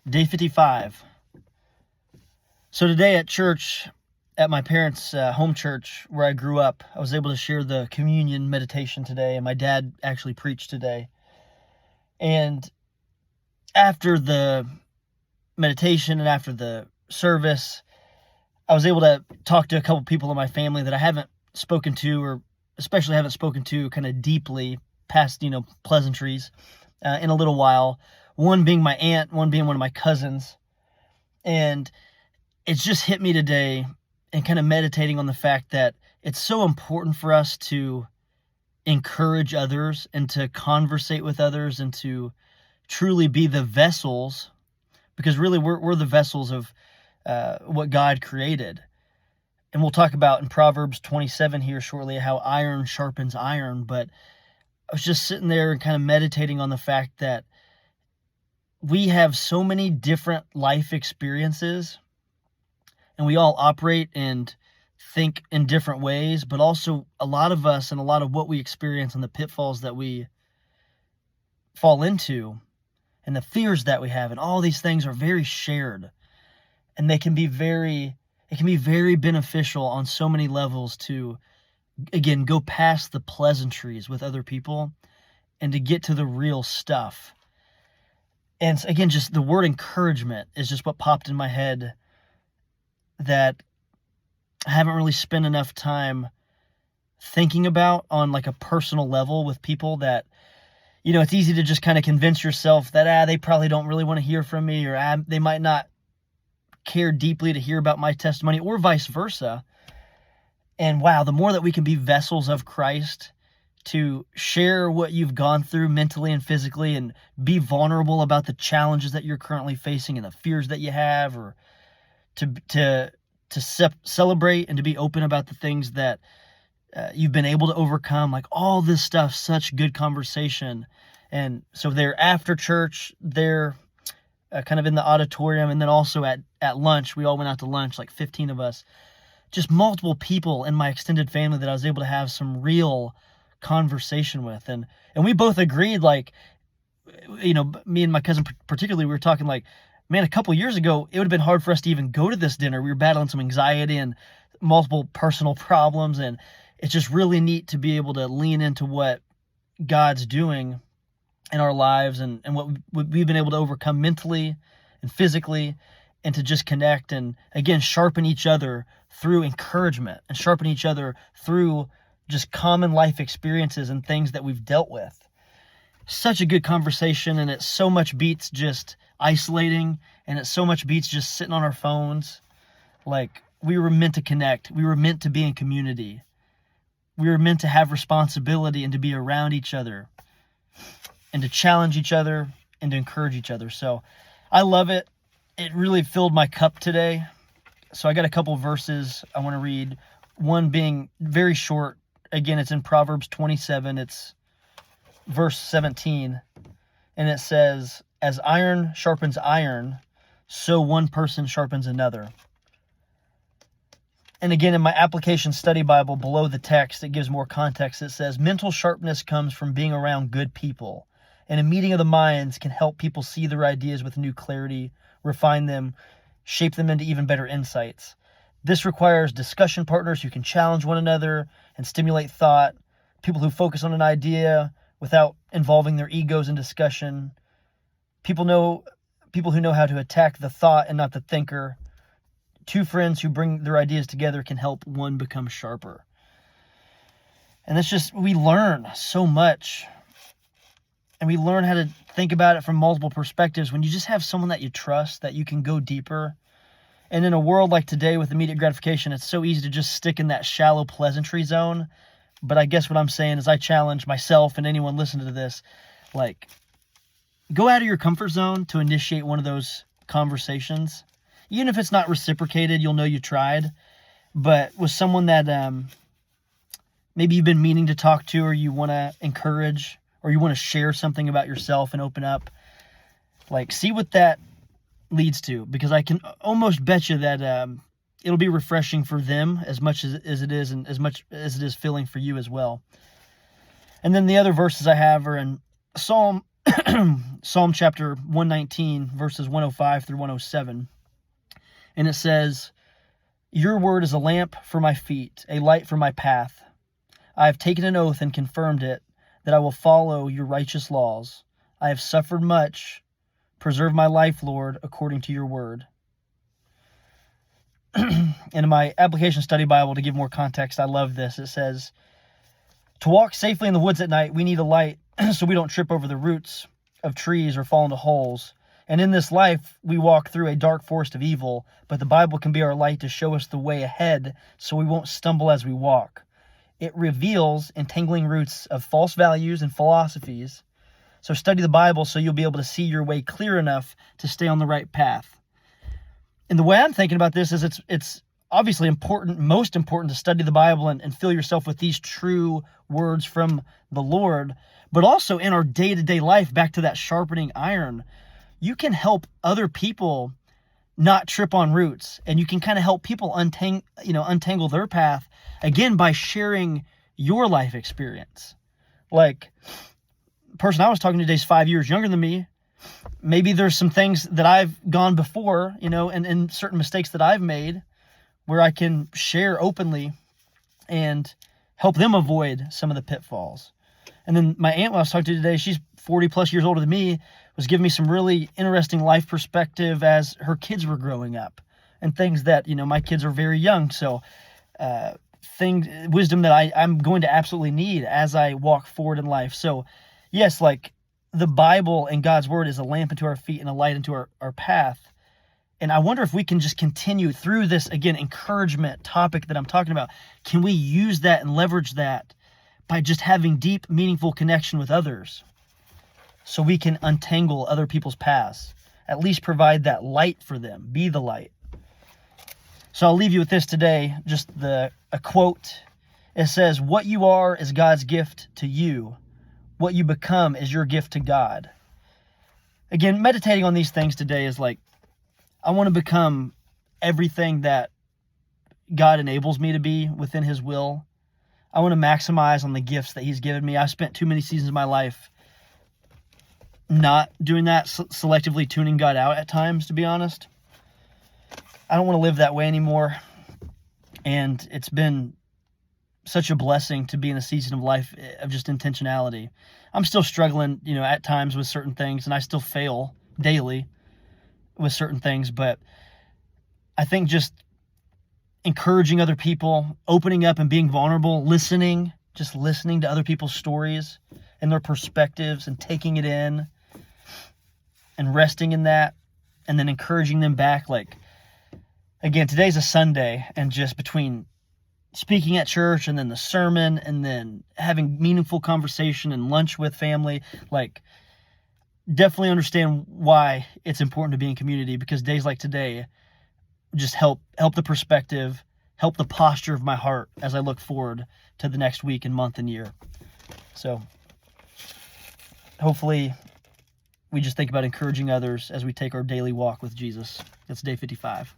Day 55. So today at church, at my parents' home church where I grew up, I was able to share the communion meditation today, and my dad actually preached today. And after the meditation and after the service, I was able to talk to a couple people in my family that I haven't spoken to, or especially haven't spoken to kind of deeply past, pleasantries in a little while. One being my aunt, one being one of my cousins. And it's just hit me today and kind of meditating on the fact that it's so important for us to encourage others and to conversate with others and to truly be the vessels, because really we're the vessels of what God created. And we'll talk about in Proverbs 27 here shortly how iron sharpens iron. But I was just sitting there and kind of meditating on the fact that we have so many different life experiences, and we all operate and think in different ways, but also a lot of us and a lot of what we experience and the pitfalls that we fall into and the fears that we have, and all these things are very shared, and it can be very beneficial on so many levels to, again, go past the pleasantries with other people and to get to the real stuff. And again, just the word encouragement is just what popped in my head, that I haven't really spent enough time thinking about on like a personal level with people. That, it's easy to just kind of convince yourself that, they probably don't really want to hear from me, or they might not care deeply to hear about my testimony, or vice versa. And wow, the more that we can be vessels of Christ to share what you've gone through mentally and physically, and be vulnerable about the challenges that you're currently facing and the fears that you have, or to celebrate and to be open about the things that you've been able to overcome, like all this stuff, such good conversation. And so they're after church, they're kind of in the auditorium, and then also at lunch, we all went out to lunch, like 15 of us, just multiple people in my extended family that I was able to have some real conversation with. And we both agreed, like, me and my cousin particularly, we were talking like, man, a couple years ago, it would have been hard for us to even go to this dinner. We were battling some anxiety and multiple personal problems, and it's just really neat to be able to lean into what God's doing in our lives, and what we've been able to overcome mentally and physically, and to just connect and, again, sharpen each other through encouragement and sharpen each other through just common life experiences and things that we've dealt with. Such a good conversation, and it so much beats just isolating, and it so much beats just sitting on our phones. Like, we were meant to connect. We were meant to be in community. We were meant to have responsibility and to be around each other and to challenge each other and to encourage each other. So I love it. It really filled my cup today. So I got a couple verses I want to read. One being very short. Again, it's in Proverbs 27. It's verse 17. And it says, "As iron sharpens iron, so one person sharpens another." And again, in my application study Bible, below the text, it gives more context. It says, "Mental sharpness comes from being around good people, and a meeting of the minds can help people see their ideas with new clarity, refine them, shape them into even better insights. This requires discussion partners who can challenge one another and stimulate thought, people who focus on an idea without involving their egos in discussion, people who know how to attack the thought and not the thinker. Two friends who bring their ideas together can help one become sharper." And it's just, we learn so much, and we learn how to think about it from multiple perspectives when you just have someone that you trust, that you can go deeper. And in a world like today with immediate gratification, it's so easy to just stick in that shallow pleasantry zone. But I guess what I'm saying is, I challenge myself and anyone listening to this, like, go out of your comfort zone to initiate one of those conversations. Even if it's not reciprocated, you'll know you tried. But with someone that maybe you've been meaning to talk to, or you want to encourage, or you want to share something about yourself and open up, like, see what that leads to, because I can almost bet you that it'll be refreshing for them as much as it is, and as much as it is filling for you as well. And then the other verses I have are in Psalm Psalm chapter 119, verses 105 through 107. And it says, "Your word is a lamp for my feet, a light for my path. I have taken an oath and confirmed it, that I will follow your righteous laws. I have suffered much. Preserve my life, Lord, according to your word." And in my application study Bible, to give more context, I love this. It says, "To walk safely in the woods at night, we need a light so we don't trip over the roots of trees or fall into holes. And in this life, we walk through a dark forest of evil, but the Bible can be our light to show us the way ahead so we won't stumble as we walk. It reveals entangling roots of false values and philosophies. So study the Bible so you'll be able to see your way clear enough to stay on the right path." And the way I'm thinking about this is it's obviously important, most important, to study the Bible and fill yourself with these true words from the Lord. But also in our day-to-day life, back to that sharpening iron, you can help other people not trip on roots, and you can kind of help people untangle their path, again, by sharing your life experience. Like, the person I was talking to today is 5 years younger than me. Maybe there's some things that I've gone before, and certain mistakes that I've made where I can share openly and help them avoid some of the pitfalls. And then my aunt, when I was talking to today, she's 40 plus years older than me, was giving me some really interesting life perspective as her kids were growing up, and things that, my kids are very young. So wisdom that I'm going to absolutely need as I walk forward in life. So yes, like, the Bible and God's word is a lamp unto our feet and a light unto our path. And I wonder if we can just continue through this, again, encouragement topic that I'm talking about. Can we use that and leverage that by just having deep, meaningful connection with others so we can untangle other people's paths, at least provide that light for them, be the light. So I'll leave you with this today, just a quote. It says, "What you are is God's gift to you. What you become is your gift to God." Again, meditating on these things today is like, I want to become everything that God enables me to be within his will. I want to maximize on the gifts that he's given me. I've spent too many seasons of my life not doing that, selectively tuning God out at times, to be honest. I don't want to live that way anymore. And it's been such a blessing to be in a season of life of just intentionality. I'm still struggling, at times with certain things, and I still fail daily with certain things, but I think just encouraging other people, opening up and being vulnerable, just listening to other people's stories and their perspectives and taking it in and resting in that, and then encouraging them back. Like, again, today's a Sunday, and just between speaking at church and then the sermon and then having meaningful conversation and lunch with family, like, definitely understand why it's important to be in community, because days like today just help the perspective, help the posture of my heart as I look forward to the next week and month and year. So hopefully we just think about encouraging others as we take our daily walk with Jesus. That's day 55.